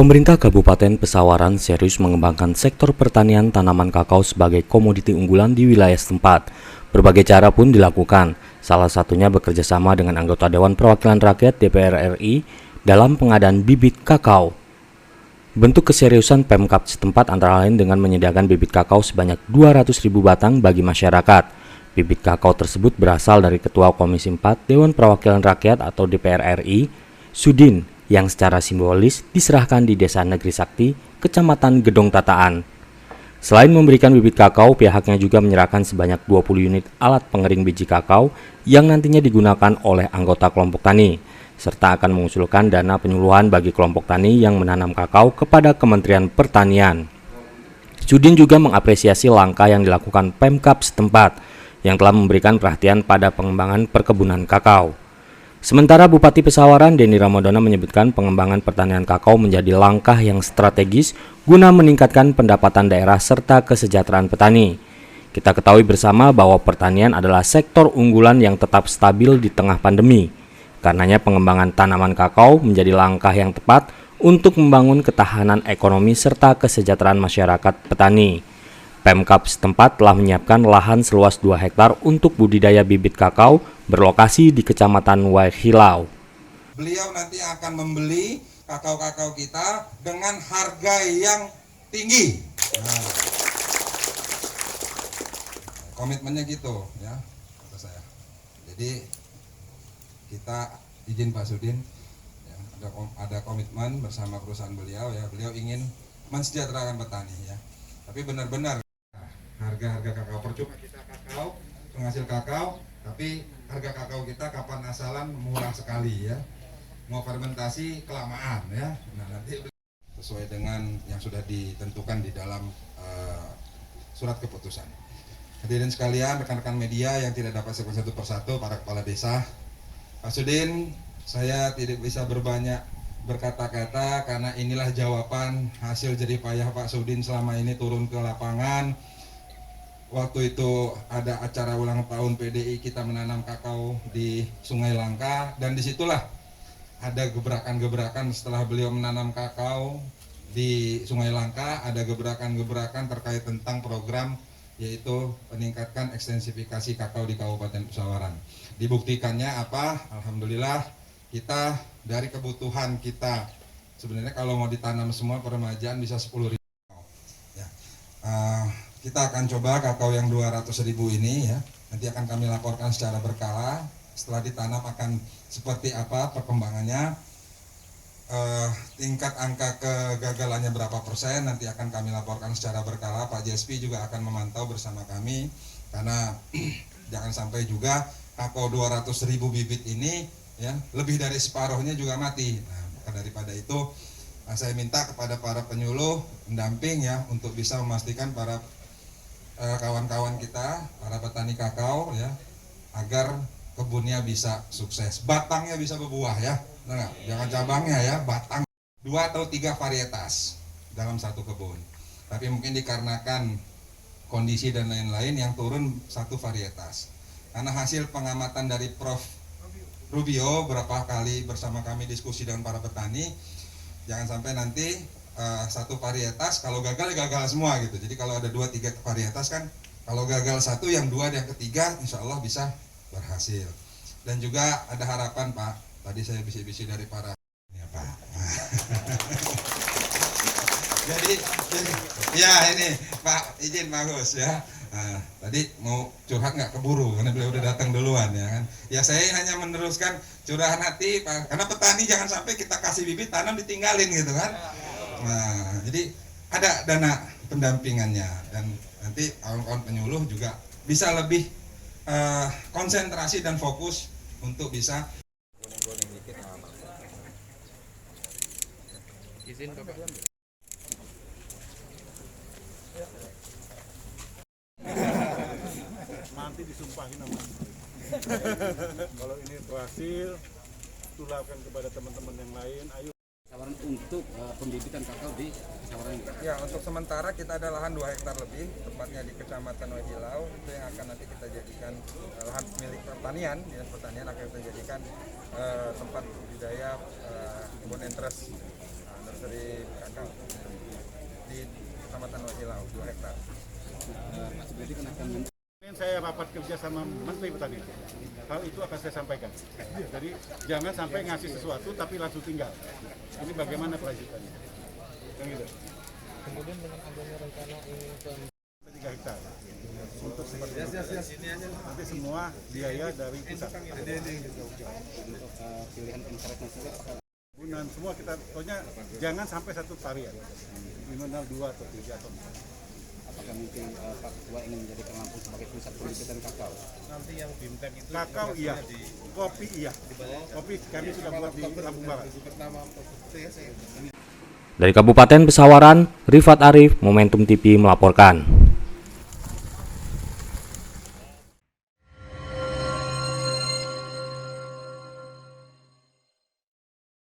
Pemerintah Kabupaten Pesawaran serius mengembangkan sektor pertanian tanaman kakao sebagai komoditi unggulan di wilayah setempat. Berbagai cara pun dilakukan, salah satunya bekerja sama dengan anggota Dewan Perwakilan Rakyat DPR RI dalam pengadaan bibit kakao. Bentuk keseriusan Pemkab setempat antara lain dengan menyediakan bibit kakao sebanyak 200.000 batang bagi masyarakat. Bibit kakao tersebut berasal dari Ketua Komisi 4 Dewan Perwakilan Rakyat atau DPR RI, Sudin, yang secara simbolis diserahkan di Desa Negeri Sakti, Kecamatan Gedong Tataan. Selain memberikan bibit kakao, pihaknya juga menyerahkan sebanyak 20 unit alat pengering biji kakao yang nantinya digunakan oleh anggota kelompok tani, serta akan mengusulkan dana penyuluhan bagi kelompok tani yang menanam kakao kepada Kementerian Pertanian. Sudin juga mengapresiasi langkah yang dilakukan Pemkab setempat yang telah memberikan perhatian pada pengembangan perkebunan kakao. Sementara Bupati Pesawaran Denny Ramadana menyebutkan pengembangan pertanian kakao menjadi langkah yang strategis guna meningkatkan pendapatan daerah serta kesejahteraan petani. Kita ketahui bersama bahwa pertanian adalah sektor unggulan yang tetap stabil di tengah pandemi. Karenanya pengembangan tanaman kakao menjadi langkah yang tepat untuk membangun ketahanan ekonomi serta kesejahteraan masyarakat petani. Pemkab setempat telah menyiapkan lahan seluas 2 hektar untuk budidaya bibit kakao berlokasi di Kecamatan Waihilau. Beliau nanti akan membeli kakao-kakao kita dengan harga yang tinggi. Nah, komitmennya gitu ya, kata saya. Jadi kita izin Pak Sudin, ya, ada komitmen bersama perusahaan beliau ya. Beliau ingin mensejahterakan petani ya. Tapi benar-benar harga-harga kakao, percuma kita kakao, penghasil kakao, tapi harga kakao kita kapan asalan murah sekali ya. Mau fermentasi kelamaan ya. Nah, nanti sesuai dengan yang sudah ditentukan di dalam surat keputusan. Hadirin sekalian, rekan-rekan media yang tidak dapat sebut satu persatu, para kepala desa, Pak Sudin, saya tidak bisa berbanyak berkata-kata karena inilah jawaban hasil jerih payah Pak Sudin selama ini turun ke lapangan. Waktu itu ada acara ulang tahun PDI, kita menanam kakao di Sungai Langka, dan disitulah ada gebrakan-gebrakan setelah beliau menanam kakao di Sungai Langka, ada gebrakan-gebrakan terkait tentang program yaitu meningkatkan ekstensifikasi kakao di Kabupaten Pesawaran. Dibuktikannya apa? Alhamdulillah kita dari kebutuhan kita, sebenarnya kalau mau ditanam semua peremajaan bisa 10.000 ya. Kita akan coba kakao yang 200.000 ini ya, nanti akan kami laporkan secara berkala. Setelah ditanam akan seperti apa perkembangannya, tingkat angka kegagalannya berapa persen, nanti akan kami laporkan secara berkala. Pak JSP juga akan memantau bersama kami, karena jangan sampai juga kakao 200.000 bibit ini ya, lebih dari separuhnya juga mati. Nah, maka daripada itu saya minta kepada para penyuluh, pendamping ya, untuk bisa memastikan para kawan-kawan kita, para petani kakao ya, agar kebunnya bisa sukses, batangnya bisa berbuah ya, nah, jangan cabangnya ya, batang 2 atau 3 varietas dalam satu kebun. Tapi mungkin dikarenakan kondisi dan lain-lain yang turun 1 varietas. Karena hasil pengamatan dari Prof. Rubio berapa kali bersama kami diskusi dengan para petani, jangan sampai nanti 1 varietas kalau gagal ya gagal semua gitu. Jadi kalau ada 2-3 varietas kan, kalau gagal 1 yang 2 yang ketiga insya Allah bisa berhasil. Dan juga ada harapan Pak, tadi saya bisi-bisi dari para ya Pak. jadi ya ini Pak izin bagus ya. Nah, tadi mau curhat nggak keburu karena beliau udah datang duluan ya kan. Ya saya hanya meneruskan curahan hati Pak, karena petani jangan sampai kita kasih bibit tanam ditinggalin gitu kan. Nah, jadi ada dana pendampingannya, dan nanti kawan-kawan penyuluh juga bisa lebih konsentrasi dan fokus untuk bisa izin Bapak. Nanti disumpahin sama kalau ini berhasil, tularkan kepada teman-teman yang lain. Ayo. Pesawaran untuk pembibitan kakao di Pesawaran ini. ya, untuk sementara kita ada lahan 2 hektar lebih, tepatnya di Kecamatan Waihilau, itu yang akan nanti kita jadikan lahan milik pertanian, dinas pertanian akan kita jadikan tempat budidaya kebun interest. Nah, nursery kakao di Kecamatan Wasilau 2 hektar. Pak Subedi kan akan Ini saya rapat kerja sama Menteri Pertanian. Hal itu akan saya sampaikan. Jadi jangan sampai ngasih sesuatu tapi langsung tinggal. Ini bagaimana kelanjutannya? Yang gitu. Kemudian dengan adanya rencana ini ke 3 hektar. Untuk seperti itu. Nanti semua biaya dari pusat. pilihan internet sendiri apakah Bunan semua kita pokoknya jangan sampai satu varian. Minimal 2 atau 3 atau 4. apakah mungkin Pak Ketua ingin menjadikan Lampung sebagai pusat pembibitan kakao? Nanti yang BIMTEK itu Kakao iya, kopi iya. Kopi kami sudah buat di Lampung Barat. pertama TSE. Dari Kabupaten Pesawaran, Rifat Arif, Momentum TV melaporkan.